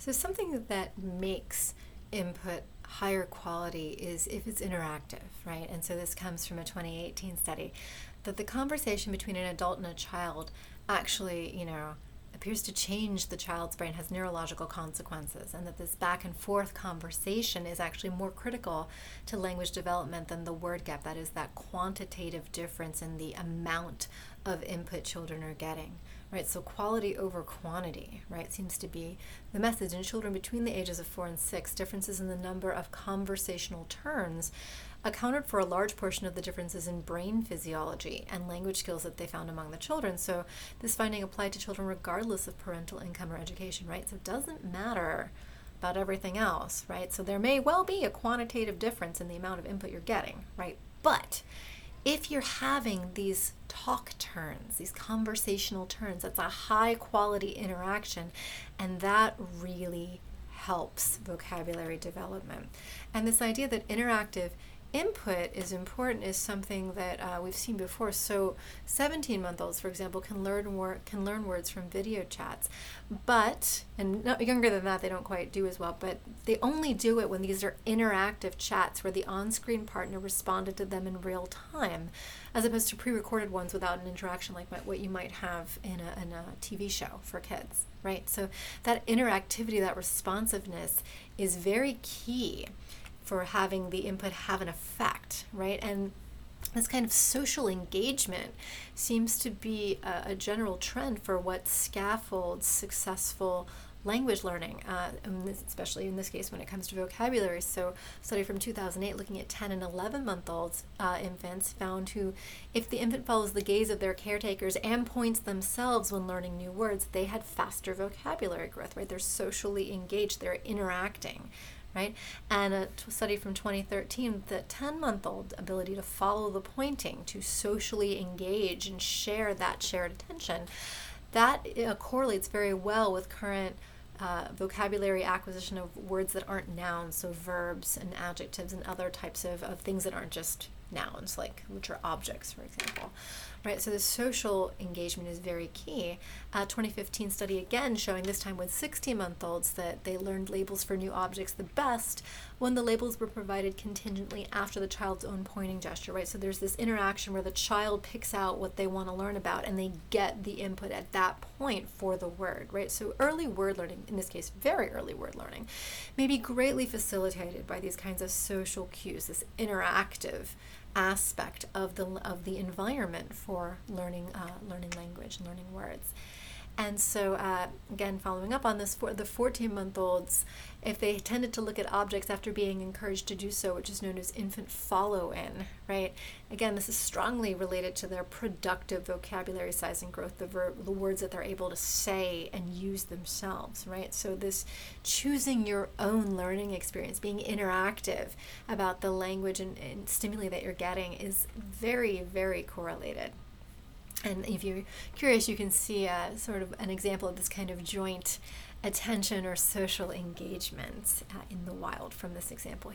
So something that makes input higher quality is if it's interactive, right? And so this comes from a 2018 study that the conversation between an adult and a child actually, appears to change the child's brain, has neurological consequences, and that this back and forth conversation is actually more critical to language development than the word gap. That is that quantitative difference in the amount of input children are getting, right? So quality over quantity, right, seems to be the message. In children between the ages of 4 and 6, differences in the number of conversational turns accounted for a large portion of the differences in brain physiology and language skills that they found among the children. So this finding applied to children regardless of parental income or education, right? So it doesn't matter about everything else, right? So there may well be a quantitative difference in the amount of input you're getting, right? But if you're having these talk turns, these conversational turns, that's a high quality interaction, and that really helps vocabulary development. And this idea that interactive input is important is something that we've seen before. So 17-month-olds, for example, can learn words from video chats, and younger than that, they don't quite do as well, but they only do it when these are interactive chats where the on-screen partner responded to them in real time, as opposed to pre-recorded ones without an interaction like what you might have in a TV show for kids, right? So that interactivity, that responsiveness is very key for having the input have an effect, right? And this kind of social engagement seems to be a general trend for what scaffolds successful language learning, especially in this case when it comes to vocabulary. So a study from 2008 looking at 10 and 11-month-olds infants found who, if the infant follows the gaze of their caretakers and points themselves when learning new words, they had faster vocabulary growth, right? They're socially engaged, they're interacting, right? And a study from 2013, the 10-month-old ability to follow the pointing, to socially engage and share that shared attention, that correlates very well with current vocabulary acquisition of words that aren't nouns, so verbs and adjectives and other types of things that aren't just nouns, which are objects, for example. Right, so the social engagement is very key. 2015 study again showing this time with 16-month-olds that they learned labels for new objects the best when the labels were provided contingently after the child's own pointing gesture, right? So there's this interaction where the child picks out what they want to learn about and they get the input at that point for the word, right? So early word learning, in this case very early word learning, may be greatly facilitated by these kinds of social cues, this interactive aspect of the environment for learning language and learning words. And so again, following up on this, for the 14-month-olds, if they tended to look at objects after being encouraged to do so, which is known as infant follow-in, right? Again, this is strongly related to their productive vocabulary size and growth, the words that they're able to say and use themselves, right? So this choosing your own learning experience, being interactive about the language and stimuli that you're getting is very, very correlated. And if you're curious, you can see sort of an example of this kind of joint attention or social engagement in the wild from this example here.